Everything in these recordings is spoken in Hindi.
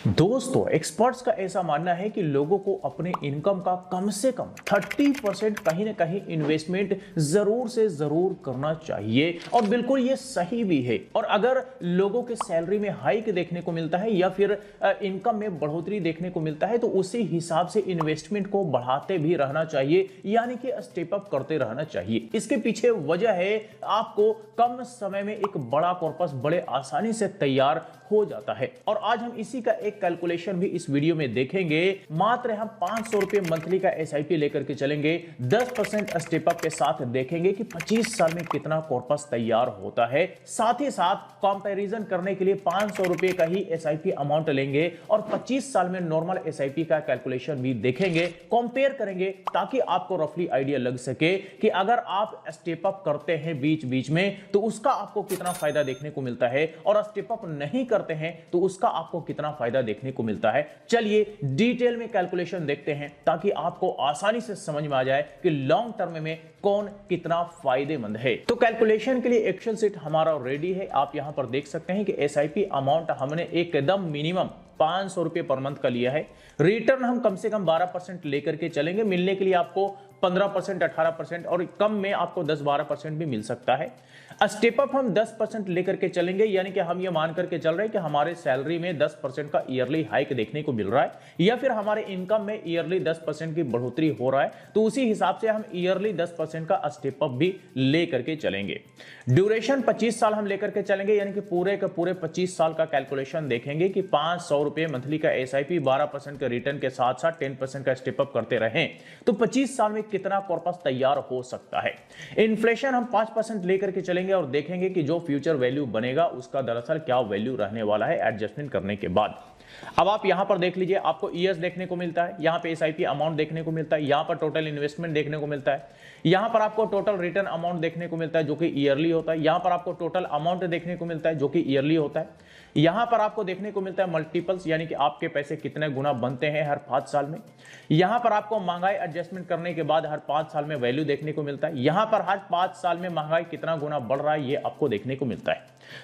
दोस्तों, एक्सपर्ट्स का ऐसा मानना है कि लोगों को अपने इनकम का कम से कम 30% कहीं ना कहीं इन्वेस्टमेंट जरूर से जरूर करना चाहिए और बिल्कुल ये सही भी है। और अगर लोगों के सैलरी में हाइक देखने को मिलता है या फिर इनकम में बढ़ोतरी देखने को मिलता है तो उसी हिसाब से इन्वेस्टमेंट को बढ़ाते भी रहना चाहिए, यानी कि स्टेप अप करते रहना चाहिए। इसके पीछे वजह है आपको कम समय में एक बड़ा कॉर्पस बड़े आसानी से तैयार हो जाता है। और आज हम इसी का एक कैलकुलेशन भी इस वीडियो में देखेंगे। मात्र हम 500 रुपए मंथली का एसआईपी लेकर के चलेंगे, 10% स्टेप अप के साथ देखेंगे कि 25 साल में कितना कॉर्पस तैयार होता है। साथ ही साथ कंपैरिजन करने के लिए 500 रुपए का ही एसआईपी अमाउंट लेंगे और 25 साल में नॉर्मल एसआईपी का कैलकुलेशन भी देखेंगे, कंपेयर करेंगे, ताकि आपको रफली आइडिया लग सके कि अगर आप स्टेप अप करते हैं बीच बीच में तो उसका आपको कितना फायदा देखने को मिलता है, और स्टेप अप नहीं करते हैं तो उसका आपको कितना फायदा देखने को मिलता है। चलिए डिटेल में कैलकुलेशन देखते हैं ताकि आपको आसानी से समझ में आ जाए कि लॉन्ग टर्म में कौन कितना फायदेमंद है। तो कैलकुलेशन के लिए एक्सेल शीट हमारा रेडी है। आप यहां पर देख सकते हैं कि एसआईपी अमाउंट हमने एकदम मिनिमम 500 रुपए पर मंथ का लिया है। रिटर्न हम कम से कम 12% लेकर के चलेंगे। मिलने के लिए आपको 15%, 18% और कम में आपको 10-12% भी मिल सकता है। स्टेप अप हम 10% लेकर के चलेंगे, यानी कि हम ये मान करके चल रहे हैं कि हमारे सैलरी में 10% का ईयरली हाइक देखने को मिल रहा है या फिर हमारे इनकम में ईयरली 10% की बढ़ोतरी हो रहा है, तो उसी हिसाब से हम ईयरली 10% का स्टेप अप भी लेकर के चलेंगे। ड्यूरेशन 25 साल हम लेकर के चलेंगे, यानी कि पूरे के पूरे 25 साल का कैलकुलेशन देखेंगे कि 500 रुपए मंथली का एसआईपी 12% के रिटर्न के साथ साथ 10% का स्टेप अप करते रहें तो 25 साल में कितना कॉर्पस तैयार हो सकता है। इन्फ्लेशन हम 5% लेकर के चलेंगे और देखेंगे कि जो फ्यूचर वैल्यू बनेगा उसका दरअसल क्या वैल्यू रहने वाला है एडजस्टमेंट करने के बाद। अब आप यहां पर देख लीजिए, आपको ईयर्स देखने को मिलता है, यहां पे एसआईपी अमाउंट देखने को मिलता है, यहां पर टोटल इन्वेस्टमेंट देखने को मिलता है, यहां पर आपको टोटल रिटर्न अमाउंट देखने को मिलता है जो कि ईयरली होता है, यहां पर आपको टोटल अमाउंट देखने को मिलता है जो कि ईयरली होता है, यहां पर आपको देखने को मिलता है मल्टीपल्स, यानी कि आपके पैसे कितने गुना बनते हैं हर 5 साल में। यहां पर आपको महंगाई एडजस्टमेंट करने के बाद हर 5 साल में वैल्यू देखने को मिलता है। यहां पर हर 5 साल में महंगाई कितना गुना बढ़ रहा है ये आपको देखने को मिलता है।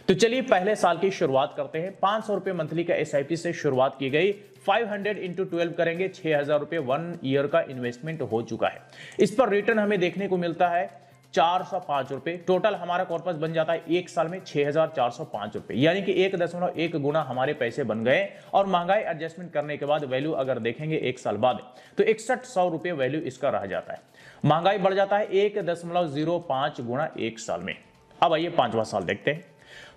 तो चलिए पहले साल की शुरुआत करते हैं। 500 रुपए मंथली का एसआईपी से शुरुआत की गई। 500 इंटू 12 करेंगे, 6000 रुपए 1 ईयर का इन्वेस्टमेंट हो चुका है। इस पर रिटर्न हमें देखने को मिलता है 405 रुपए। टोटल हमारा कॉर्पस बन जाता है एक साल में 6405 रुपए, यानी कि 1.1 गुना हमारे पैसे बन गए। और महंगाई एडजस्टमेंट करने के बाद वैल्यू अगर देखेंगे एक साल बाद तो 6100 रुपए वैल्यू इसका रह जाता है। महंगाई बढ़ जाता है 1.05 गुना एक साल में। अब आइए पांचवा साल देखते हैं।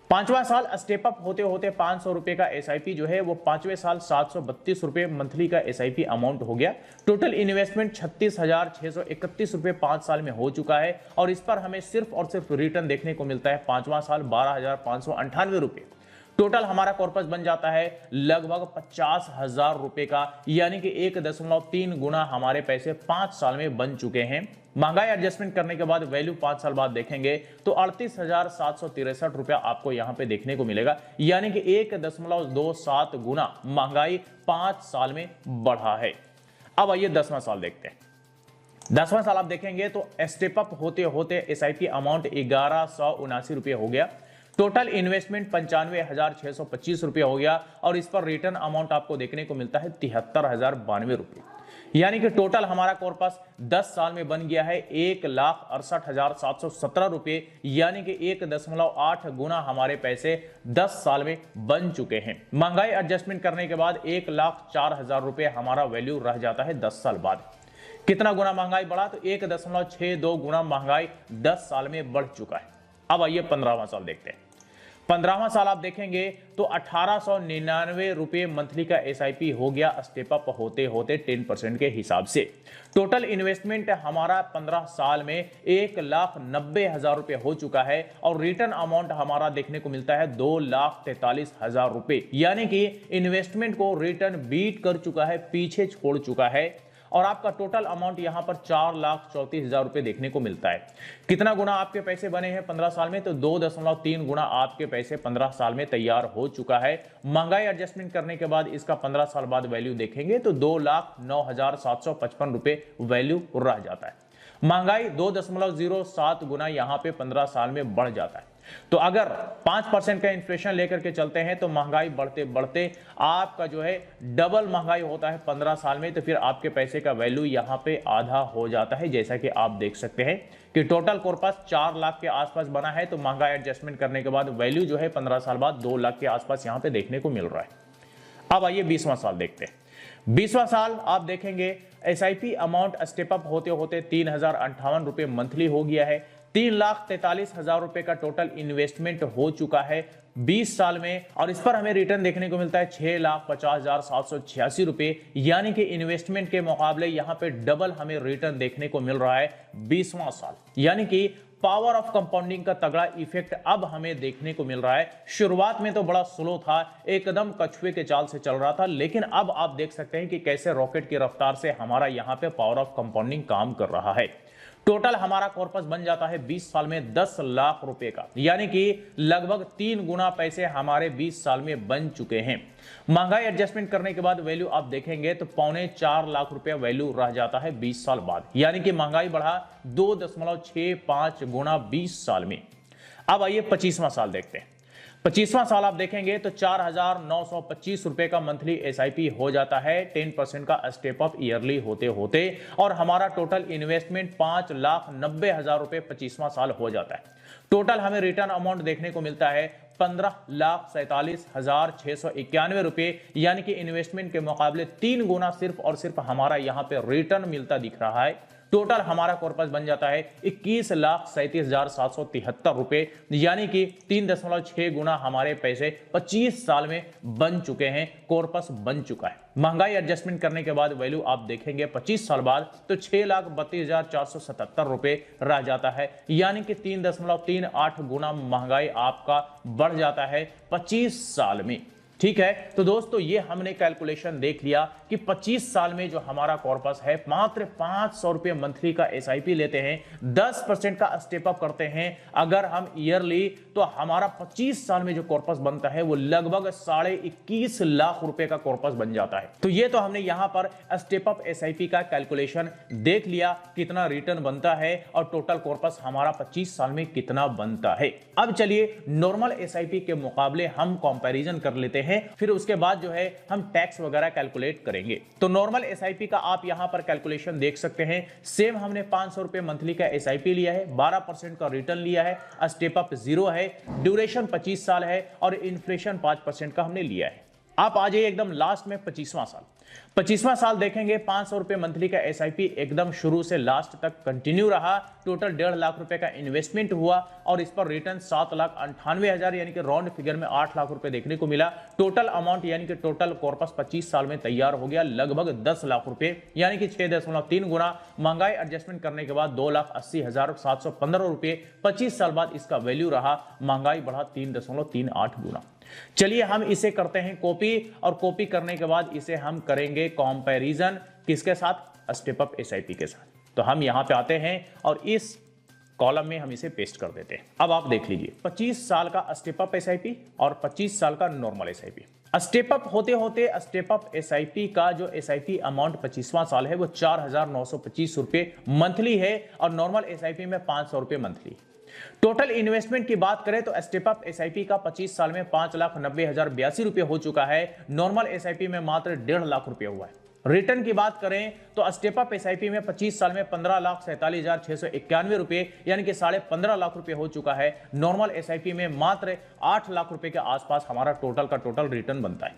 पांचवा साल स्टेप अप होते होते 500 रुपए का एसआईपी जो है वो पांचवें साल 732 रुपए मंथली का एसआईपी अमाउंट हो गया। टोटल इन्वेस्टमेंट 36,631 रुपए 5 साल में हो चुका है और इस पर हमें सिर्फ और सिर्फ रिटर्न देखने को मिलता है पांचवा साल 12,598 रुपए। टोटल हमारा कॉर्पस बन जाता है लगभग 50,000 रुपए का, यानी कि 1.3 गुना हमारे पैसे 5 साल में बन चुके हैं। महंगाई एडजस्टमेंट करने के बाद वैल्यू 5 साल बाद देखेंगे तो 38,763 रुपया आपको यहां पे देखने को मिलेगा, यानी कि 1.27 गुना महंगाई 5 साल में बढ़ा है। अब आइए 10वां साल देखते हैं। 10वां साल आप देखेंगे तो स्टेप अप होते होते एसआईपी अमाउंट 1179 रुपये हो गया। टोटल इन्वेस्टमेंट 95,625 रुपये हो गया और इस पर रिटर्न अमाउंट आपको देखने को मिलता है 73,092 रुपये, यानी कि टोटल हमारा कॉर्पस 10 साल में बन गया है 1,68,717 रुपये, यानी कि 1.8 गुना हमारे पैसे 10 साल में बन चुके हैं। महंगाई एडजस्टमेंट करने के बाद 1,04,000 रुपये हमारा वैल्यू रह जाता है 10 साल बाद। कितना गुना महंगाई बढ़ा तो 1.62 गुना महंगाई 10 साल में बढ़ चुका है। अब आइए 15वां साल देखते हैं। 15वां साल आप देखेंगे तो 1899 रुपए मंथली का एसआईपी हो गया स्टेप अप होते होते 10% के हिसाब से। टोटल इन्वेस्टमेंट हमारा 15 साल में 1,90,000 रुपए हो चुका है और रिटर्न अमाउंट हमारा देखने को मिलता है 2,43,000 रुपए, यानी कि इन्वेस्टमेंट को रिटर्न बीट कर चुका है, पीछे छोड़ चुका है। और आपका टोटल अमाउंट यहां पर 4,34,000 रुपए देखने को मिलता है। कितना गुना आपके पैसे बने हैं 15 साल में तो 2.3 गुना आपके पैसे 15 साल में तैयार हो चुका है। महंगाई एडजस्टमेंट करने के बाद इसका 15 साल बाद वैल्यू देखेंगे तो 2,09,755 रुपए वैल्यू रह जाता है। महंगाई 2.07 गुना यहां पे 15 साल में बढ़ जाता है। तो अगर 5% का इन्फ्लेशन लेकर के चलते हैं तो महंगाई बढ़ते बढ़ते आपका जो है डबल महंगाई होता है 15 साल में, तो फिर आपके पैसे का वैल्यू यहां पे आधा हो जाता है। जैसा कि आप देख सकते हैं कि टोटल कॉर्पस 4 लाख के आसपास बना है, तो महंगाई एडजस्टमेंट करने के बाद वैल्यू जो है 15 साल बाद 2 लाख के आसपास यहां पे देखने को मिल रहा है। अब आइए 20वां साल देखते हैं। 20वां साल आप देखेंगे एसआईपी अमाउंट स्टेप अप होते होते 3058 रुपए मंथली हो गया है। 3,43,000 रुपए का टोटल इन्वेस्टमेंट हो चुका है 20 साल में, और इस पर हमें रिटर्न देखने को मिलता है 6,50,786 रुपए, यानी कि इन्वेस्टमेंट के मुकाबले यहां पे डबल हमें रिटर्न देखने को मिल रहा है 20वां साल। यानी कि पावर ऑफ कंपाउंडिंग का तगड़ा इफेक्ट अब हमें देखने को मिल रहा है। शुरुआत में तो बड़ा स्लो था, एकदम कछुए के चाल से चल रहा था, लेकिन अब आप देख सकते हैं कि कैसे रॉकेट की रफ्तार से हमारा यहां पे पावर ऑफ कंपाउंडिंग काम कर रहा है। टोटल हमारा कॉर्पस बन जाता है 20 साल में 10 लाख रुपए का, यानी कि लगभग 3 गुना पैसे हमारे 20 साल में बन चुके हैं। महंगाई एडजस्टमेंट करने के बाद वैल्यू आप देखेंगे तो 3.25 लाख रुपया वैल्यू रह जाता है 20 साल बाद, यानी कि महंगाई बढ़ा 2.65 गुना 20 साल में। अब आइए 25वां साल देखते हैं। 25वां साल आप देखेंगे तो 4,925 रुपए का मंथली एसआईपी हो जाता है 10% का स्टेप अप ईयरली होते होते, और हमारा टोटल इन्वेस्टमेंट 5,90,000 रुपए 25वां साल हो जाता है। टोटल हमें रिटर्न अमाउंट देखने को मिलता है 15,47,691 रुपए, यानी कि इन्वेस्टमेंट के मुकाबले 3 गुना सिर्फ और सिर्फ हमारा यहां पे रिटर्न मिलता दिख रहा है। टोटल हमारा कॉर्पस बन जाता है 21,37,773 रुपए, यानी कि 3.6 गुना हमारे पैसे 25 साल में बन चुके हैं, कॉर्पस बन चुका है। महंगाई एडजस्टमेंट करने के बाद वैल्यू आप देखेंगे 25 साल बाद तो 6,32,477 रुपए रह जाता है, यानी कि 3.38 गुना महंगाई आपका बढ़ जाता है 25 साल में। ठीक है, तो दोस्तों ये हमने कैलकुलेशन देख लिया कि 25 साल में जो हमारा कॉर्पस है मात्र 500 रुपए मंथली का एसआईपी लेते हैं, 10% का स्टेप अप करते हैं अगर हम ईयरली, तो हमारा 25 साल में जो कॉर्पस बनता है वो लगभग 21.5 लाख रुपए का कॉर्पस बन जाता है। तो ये तो हमने यहां पर स्टेप अप एसआईपी का कैलकुलेशन देख लिया, कितना रिटर्न बनता है और टोटल कॉर्पस हमारा 25 साल में कितना बनता है। अब चलिए नॉर्मल एसआईपी के मुकाबले हम कंपैरिजन कर लेते हैं, फिर उसके बाद जो है हम टैक्स वगैरह कैलकुलेट करेंगे। तो नॉर्मल एसआईपी का आप यहां पर कैलकुलेशन देख सकते हैं। सेम हमने 500 रुपए मंथली का एसआईपी लिया है, 12% का रिटर्न लिया है, स्टेप अप 0 है, ड्यूरेशन 25 साल है और इन्फ्लेशन 5% का हमने लिया है। आप आ जाइए एकदम लास्ट में 25वां साल। 25वां साल देखेंगे 500 रुपए मंथली का एसआईपी एकदम शुरू से लास्ट तक कंटिन्यू रहा। टोटल 1.5 लाख रुपए का इन्वेस्टमेंट हुआ और इस पर रिटर्न 7,98,000 यानी कि राउंड फिगर में 8 लाख रुपए देखने को मिला। टोटल अमाउंट यानी कि टोटल कॉर्पस 25 साल में तैयार हो गया लगभग 10 लाख रुपए, यानी कि 6.3 गुना। महंगाई एडजस्टमेंट करने के बाद 2,80,715 रुपए 25 साल बाद इसका वैल्यू रहा। महंगाई बढ़ा 3.38 गुना। चलिए हम इसे करते हैं कॉपी, और कॉपी करने के बाद इसे हम करेंगे कंपैरिजन किसके साथ, स्टेप अप एसआईपी के साथ। तो हम यहां पे आते हैं और इस कॉलम में हम इसे पेस्ट कर देते हैं। अब आप देख लीजिए 25 साल का स्टेप अप एसआईपी और 25 साल का नॉर्मल एसआईपी। स्टेप अप होते होते स्टेप अप एसआईपी का जो एसआईपी अमाउंट 25वां साल है वो 4,925 रुपए मंथली है और नॉर्मल एसआईपी में 500 रुपए मंथली। टोटल इन्वेस्टमेंट की बात करें तो स्टेप अप एसआईपी का 25 साल में 5,90,082 रुपए हो चुका है, नॉर्मल एसआईपी में मात्र 1.5 लाख रुपए हुआ है। रिटर्न की बात करें तो स्टेप अप एसआईपी में 25 साल में 15,47,691 रुपए यानी कि 15.5 लाख रुपए हो चुका है। नॉर्मल एसआईपी में मात्र 8 लाख रुपए के आसपास हमारा टोटल का टोटल रिटर्न बनता है।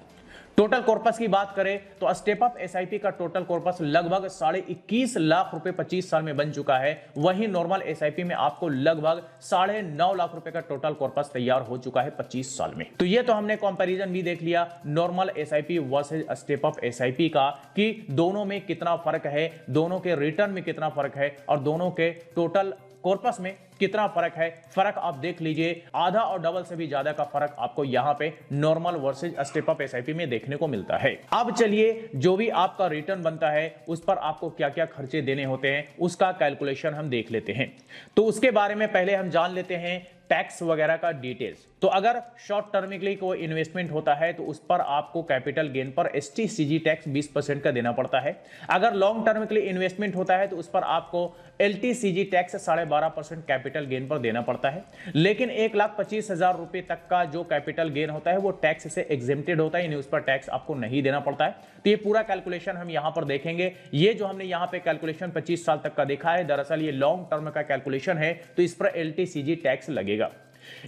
टोटल कॉर्पस की बात करें तो स्टेप अप एसआईपी का टोटल कॉर्पस लगभग 21.5 लाख रुपए 25 साल में बन चुका है। वहीं नॉर्मल एसआईपी में आपको लगभग 9.5 लाख रुपए का टोटल कॉर्पस तैयार हो चुका है 25 साल में। तो ये तो हमने कंपैरिजन भी देख लिया normal SIP versus step up SIP का, कि दोनों में कितना फर्क है, दोनों के रिटर्न में कितना फर्क है और दोनों के टोटल कॉर्पस में कितना फर्क है। फर्क आप देख लीजिए, आधा और डबल से भी ज्यादा का फर्क आपको यहां पे normal versus step up SIP में देखने को मिलता है। अब चलिए जो भी आपका रिटर्न बनता है उस पर आपको क्या क्या खर्चे देने होते हैं उसका कैलकुलेशन हम देख लेते हैं। तो उसके बारे में पहले हम जान लेते हैं टैक्स वगैरह का डिटेल्स। तो अगर शॉर्ट टर्मिकली कोई इन्वेस्टमेंट होता है तो उस पर आपको कैपिटल गेन पर एसटीसीजी टैक्स 20% का देना पड़ता है। अगर लॉन्ग टर्म के लिए इन्वेस्टमेंट होता है तो उस पर आपको एलटीसीजी टैक्स 12.5% कैपिटल गेन पर देना पड़ता है। लेकिन 1,25,000 रुपए तक का जो कैपिटल गेन होता है वो टैक्स से एग्जेम्प्टेड होता है, यानी उस पर टैक्स आपको नहीं देना पड़ता है। तो ये पूरा कैलकुलेशन हम यहां पर देखेंगे। ये जो हमने यहां पे कैलकुलेशन 25 साल तक का देखा है, दरअसल ये लॉन्ग टर्म का कैलकुलेशन है, तो इस पर एलटीसीजी टैक्स लगेगा।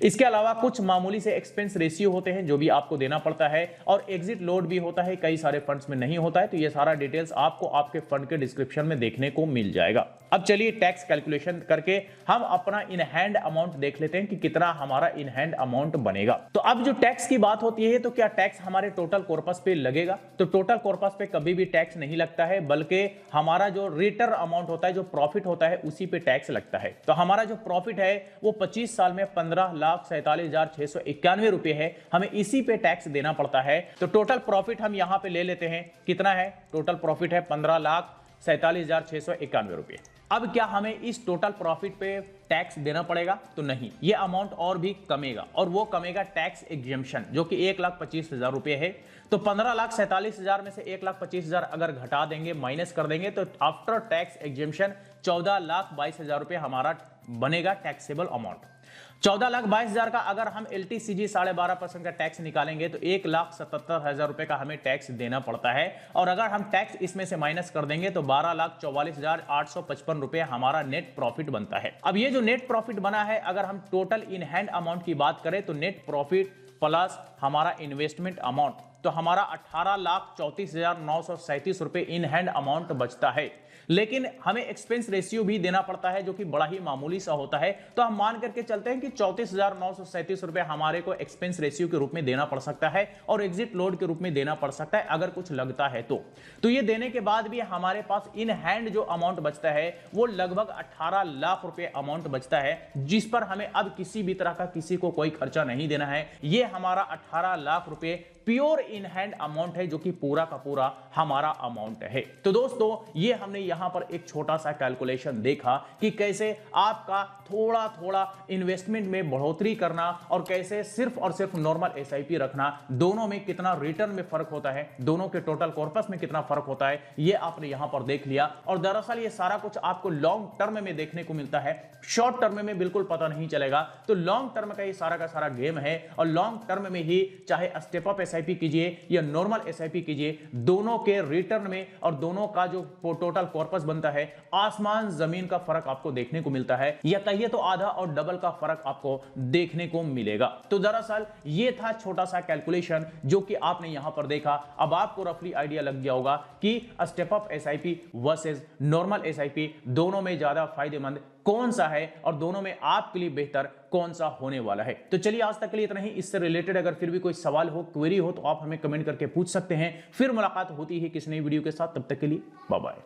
इसके अलावा कुछ मामूली से एक्सपेंस रेशियो होते हैं जो भी आपको देना पड़ता है, और एग्जिट लोड भी होता है, कई सारे फंड्स में नहीं होता है। तो ये सारा डिटेल्स आपको आपके फंड के डिस्क्रिप्शन में देखने को मिल जाएगा। अब चलिए टैक्स कैलकुलेशन करके हम अपना इन हैंड अमाउंट देख लेते हैं कि कितना हमारा इन हैंड अमाउंट बनेगा। तो अब जो टैक्स की बात होती है, तो क्या टैक्स हमारे टोटल कॉर्पस पे लगेगा? तो टोटल कॉर्पस पे कभी भी टैक्स नहीं लगता है, बल्कि हमारा जो रिटर्न अमाउंट होता है, जो प्रॉफिट होता है, उसी पे टैक्स लगता है। तो हमारा जो प्रॉफिट है वो 25 साल में 15,47,691 रुपए है, हमें इसी पे टैक्स देना पड़ता है। तो टोटल प्रॉफिट हम यहां पे ले लेते हैं, कितना है? टोटल प्रॉफिट है 15,47,691 रुपए। अब क्या हमें इस टोटल प्रॉफिट पे टैक्स देना पड़ेगा? तो नहीं, ये अमाउंट और भी कमेगा, और वो कमेगा टैक्स एग्जेम्पशन, जो कि 1,25,000 रुपए है। तो 15,47,000 में से 1,25,000 अगर घटा देंगे, माइनस कर देंगे, तो आफ्टर टैक्स एग्जेम्पशन 14,22,000 रुपए हमारा बनेगा टैक्सेबल अमाउंट। 14,22,000 का अगर हम एलटीसीजी 12.5% का टैक्स निकालेंगे तो 1,77,000 रुपए का हमें टैक्स देना पड़ता है, और अगर हम टैक्स इसमें से माइनस कर देंगे तो 12,44,855 रुपए हमारा नेट प्रॉफिट बनता है। अब ये जो नेट प्रॉफिट बना है, अगर हम टोटल इन हैंड अमाउंट की बात करें तो नेट प्रॉफिट प्लस हमारा इन्वेस्टमेंट अमाउंट, तो हमारा 18,34,937 रुपए इन हैंड अमाउंट बचता है। लेकिन हमें एक्सपेंस रेशियो भी देना पड़ता है, जो कि बड़ा ही मामूली सा होता है। तो हम मान करके चलते हैं कि 34,937 रुपए हमारे को एक्सपेंस रेशियो के रूप में देना पड़ सकता है, और एग्जिट लोड के रूप में देना पड़ सकता है अगर कुछ लगता है तो ये देने के बाद भी हमारे पास इन हैंड जो अमाउंट बचता है वो लगभग 18 लाख रुपए अमाउंट बचता है, जिस पर हमें अब किसी भी तरह का किसी को कोई खर्चा नहीं देना है। ये हमारा 18 लाख रुपए प्योर इन हैंड अमाउंट है, जो कि पूरा का पूरा हमारा अमाउंट है। तो दोस्तों, ये हमने यहां पर एक छोटा सा कैलकुलेशन देखा कि कैसे आपका थोड़ा थोड़ा इन्वेस्टमेंट में बढ़ोतरी करना और कैसे सिर्फ और सिर्फ नॉर्मल एसआईपी रखना, दोनों में कितना रिटर्न में फर्क होता है, दोनों के टोटल कॉर्पस में कितना फर्क होता है, ये आपने यहां पर देख लिया। और दरअसल ये सारा कुछ आपको लॉन्ग टर्म में देखने को मिलता है, शॉर्ट टर्म में बिल्कुल पता नहीं चलेगा। तो लॉन्ग टर्म का ये सारा का सारा गेम है, और लॉन्ग टर्म में ही चाहे स्टेप अप एसआईपी कीजिए या नॉर्मल एसआईपी कीजिए, दोनों के रिटर्न में और दोनों का जो टोटल कॉर्पस बनता है, आसमान जमीन का फर्क आपको देखने को मिलता है, या कहिए तो आधा और डबल का फर्क आपको देखने को मिलेगा। तो दरअसल ये था छोटा सा कैलकुलेशन जो कि आपने यहां पर देखा। अब आपको रफली आइडिया लग गया होगा कि step up SIP versus normal SIP दोनों में ज्यादा फायदेमंद कौन सा है, और दोनों में आपके लिए बेहतर कौन सा होने वाला है। तो चलिए आज तक के लिए इतना ही। इससे रिलेटेड अगर फिर भी कोई सवाल हो, क्वेरी हो, तो आप हमें कमेंट करके पूछ सकते हैं। फिर मुलाकात होती है किसी नई वीडियो के साथ, तब तक के लिए बाय बाय।